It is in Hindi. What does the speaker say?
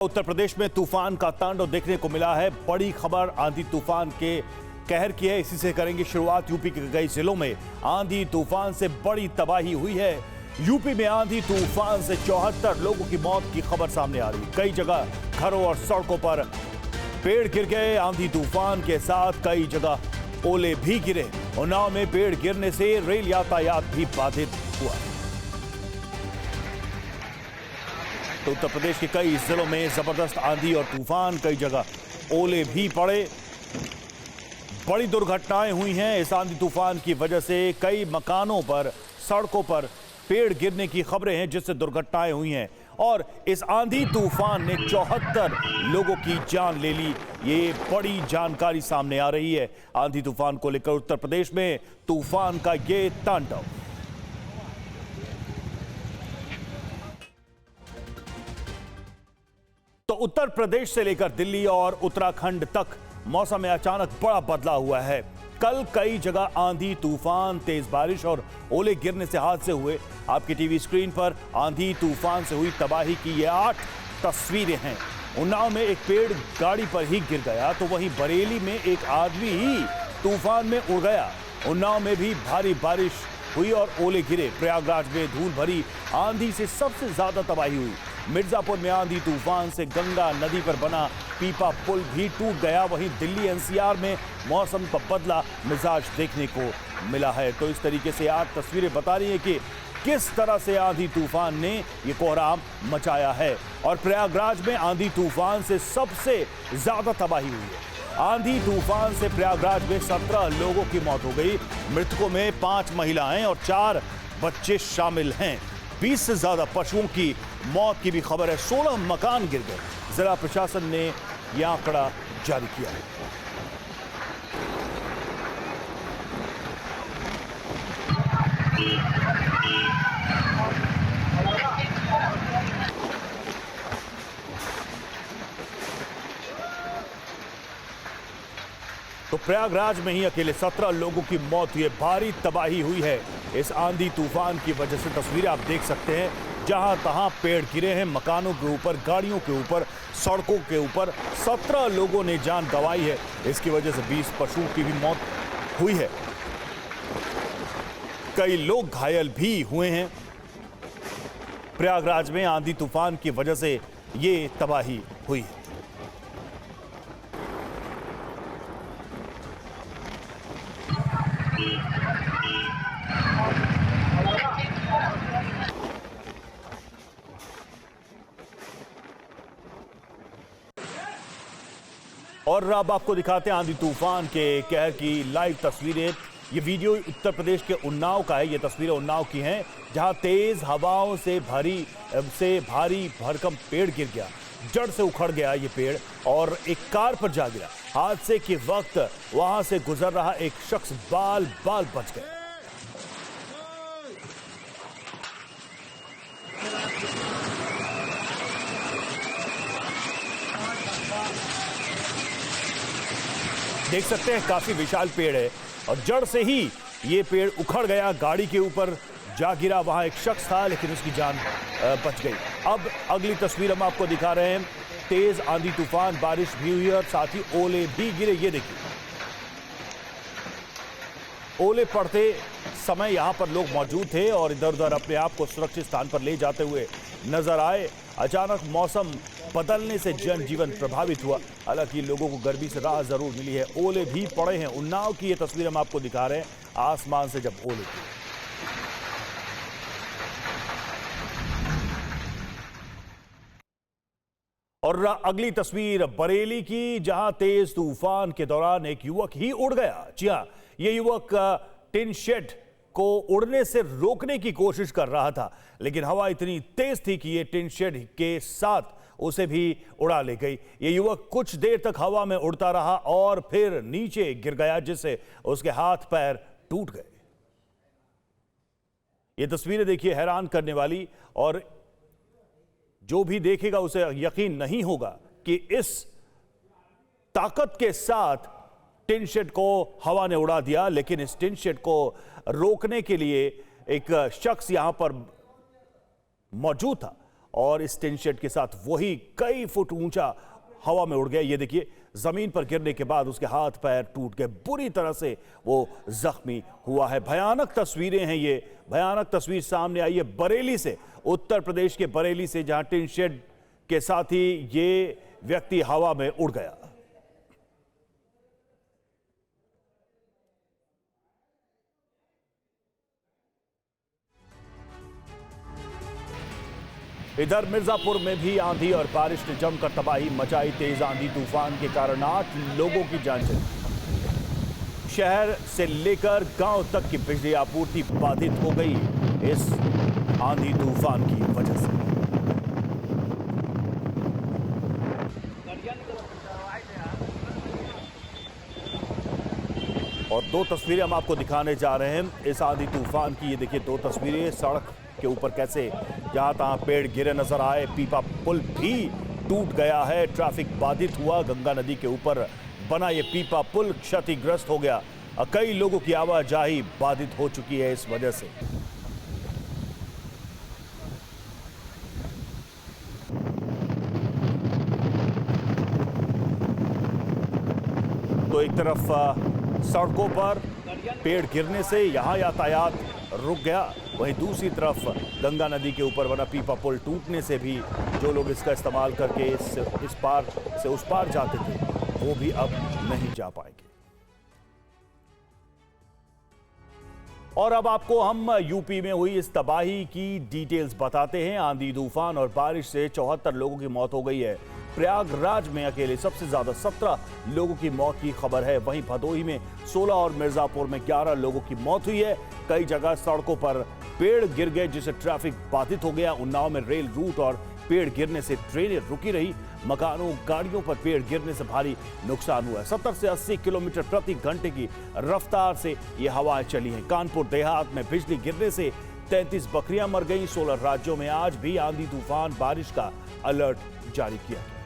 उत्तर प्रदेश में तूफान का तांडव देखने को मिला है। बड़ी खबर आंधी तूफान के कहर की है। इसी से करेंगे शुरुआत। यूपी के कई जिलों में आंधी तूफान से बड़ी तबाही हुई है। यूपी में आंधी तूफान से 74 लोगों की मौत की खबर सामने आ रही है। कई जगह घरों और सड़कों पर पेड़ गिर गए। आंधी तूफान के साथ कई जगह ओले भी गिरे। उन्नाव में पेड़ गिरने से रेल यातायात भी बाधित हुआ। तो उत्तर प्रदेश के कई जिलों में जबरदस्त आंधी और तूफान, कई जगह ओले भी पड़े। बड़ी दुर्घटनाएं हुई हैं। इस आंधी तूफान की वजह से कई मकानों पर, सड़कों पर पेड़ गिरने की खबरें हैं, जिससे दुर्घटनाएं हुई हैं। और इस आंधी तूफान ने 74 लोगों की जान ले ली। ये बड़ी जानकारी सामने आ रही है। आंधी तूफान को लेकर उत्तर प्रदेश में तूफान का ये तांडव। तो उत्तर प्रदेश से लेकर दिल्ली और उत्तराखंड तक मौसम में अचानक बड़ा बदलाव हुआ है। कल कई जगह आंधी तूफान, तेज बारिश और ओले गिरने से हादसे हुए। आपकी टीवी स्क्रीन पर आंधी तूफान से हुई तबाही की ये 8 तस्वीरें हैं। उन्नाव में एक पेड़ गाड़ी पर ही गिर गया, तो वहीं बरेली में एक आदमी ही तूफान में उड़ गया। उन्नाव में भी भारी बारिश हुई और ओले गिरे। प्रयागराज में धूल भरी आंधी से सबसे ज्यादा तबाही हुई। मिर्जापुर में आंधी तूफान से गंगा नदी पर बना पीपा पुल भी टूट गया। वहीं दिल्ली एनसीआर में मौसम का बदला मिजाज देखने को मिला है। तो इस तरीके से 8 तस्वीरें बता रही हैं कि किस तरह से आंधी तूफान ने ये कोहराम मचाया है। और प्रयागराज में आंधी तूफान से सबसे ज्यादा तबाही हुई है। आंधी तूफान से प्रयागराज में 17 लोगों की मौत हो गई। मृतकों में 5 महिलाएं और 4 बच्चे शामिल हैं। 20 से ज्यादा पशुओं की मौत की भी खबर है। 16 मकान गिर गए। जिला प्रशासन ने यह आंकड़ा जारी किया है। तो प्रयागराज में ही अकेले 17 लोगों की मौत हुई है। भारी तबाही हुई है इस आंधी तूफान की वजह से। तस्वीरें आप देख सकते हैं, जहां तहां पेड़ गिरे हैं, मकानों के ऊपर, गाड़ियों के ऊपर, सड़कों के ऊपर। 17 लोगों ने जान गंवाई है। इसकी वजह से 20 पशुओं की भी मौत हुई है। कई लोग घायल भी हुए हैं। प्रयागराज में आंधी तूफान की वजह से ये तबाही हुई है। और अब आपको दिखाते हैं आंधी तूफान के कहर की लाइव तस्वीरें। ये वीडियो उत्तर प्रदेश के उन्नाव का है। ये तस्वीरें उन्नाव की हैं, जहां तेज हवाओं से भारी भरकम पेड़ गिर गया। जड़ से उखड़ गया ये पेड़ और एक कार पर जा गिरा। हादसे के वक्त वहां से गुजर रहा एक शख्स बाल बाल बच गया। देख सकते हैं, काफी विशाल पेड़ है और जड़ से ही ये पेड़ उखड़ गया, गाड़ी के ऊपर जा गिरा। वहां एक शख्स था, लेकिन उसकी जान बच गई। अब अगली तस्वीर हम आपको दिखा रहे हैं। तेज आंधी तूफान, बारिश भी हुई और साथ ही ओले भी गिरे। ये देखिए, ओले पड़ते समय यहां पर लोग मौजूद थे और इधर उधर अपने आप को सुरक्षित स्थान पर ले जाते हुए नजर आए। अचानक मौसम बदलने से जनजीवन प्रभावित हुआ। हालांकि लोगों को गर्मी से राहत जरूर मिली है। ओले भी पड़े हैं। उन्नाव की ये तस्वीर हम आपको दिखा रहे हैं, आसमान से जब ओले गिरे। और अगली तस्वीर बरेली की, जहां तेज तूफान के दौरान एक युवक ही उड़ गया। जी हां, यह युवक टिन शेड को उड़ने से रोकने की कोशिश कर रहा था, लेकिन हवा इतनी तेज थी कि यह टिन शेड के साथ उसे भी उड़ा ले गई। यह युवक कुछ देर तक हवा में उड़ता रहा और फिर नीचे गिर गया, जिससे उसके हाथ पैर टूट गए। ये तस्वीरें देखिए, हैरान करने वाली, और जो भी देखेगा उसे यकीन नहीं होगा कि इस ताकत के साथ टिन शेड को हवा ने उड़ा दिया। लेकिन इस टिन शेड को रोकने के लिए एक शख्स यहां पर मौजूद था और इस टिन शेड के साथ वही कई फुट ऊंचा हवा में उड़ गया। ये देखिए, जमीन पर गिरने के बाद उसके हाथ पैर टूट गए, बुरी तरह से वो जख्मी हुआ है। भयानक तस्वीरें हैं ये। भयानक तस्वीर सामने आई है बरेली से, उत्तर प्रदेश के बरेली से, जहां टिन शेड के साथ ही ये व्यक्ति हवा में उड़ गया। इधर मिर्जापुर में भी आंधी और बारिश ने जमकर तबाही मचाई। तेज आंधी तूफान के कारण 8 लोगों की जान चली। शहर से लेकर गांव तक की बिजली आपूर्ति बाधित हो गई इस आंधी तूफान की वजह से। और 2 तस्वीरें हम आपको दिखाने जा रहे हैं इस आंधी तूफान की। ये देखिए 2 तस्वीरें सड़क के ऊपर कैसे जहां तहां पेड़ गिरे नजर आए। पीपा पुल भी टूट गया है, ट्रैफिक बाधित हुआ। गंगा नदी के ऊपर बना ये पीपा पुल क्षतिग्रस्त हो गया। कई लोगों की आवाजाही बाधित हो चुकी है इस वजह से। तो एक तरफ सड़कों पर पेड़ गिरने से यहां यातायात रुक गया, वहीं दूसरी तरफ गंगा नदी के ऊपर बना पीपा पुल टूटने से भी जो लोग इसका इस्तेमाल करके इस पार से उस पार जाते थे वो भी अब नहीं जा पाएंगे। और अब आपको हम यूपी में हुई इस तबाही की डिटेल्स बताते हैं। आंधी तूफान और बारिश से 74 लोगों की मौत हो गई है। प्रयागराज में अकेले सबसे ज्यादा 17 लोगों की मौत की खबर है। वहीं भदोही में 16 और मिर्जापुर में 11 लोगों की मौत हुई है। कई जगह सड़कों पर पेड़ गिर गए जिससे ट्रैफिक बाधित हो गया। उन्नाव में रेल रूट और पेड़ गिरने से ट्रेनें रुकी रही। मकानों गाड़ियों पर पेड़ गिरने से भारी नुकसान हुआ है। 70 से 80 किलोमीटर प्रति घंटे की रफ्तार से ये हवाएं चली हैं। कानपुर देहात में बिजली गिरने से 33 बकरियां मर गई। 16 राज्यों में आज भी आंधी तूफान बारिश का अलर्ट जारी किया गया।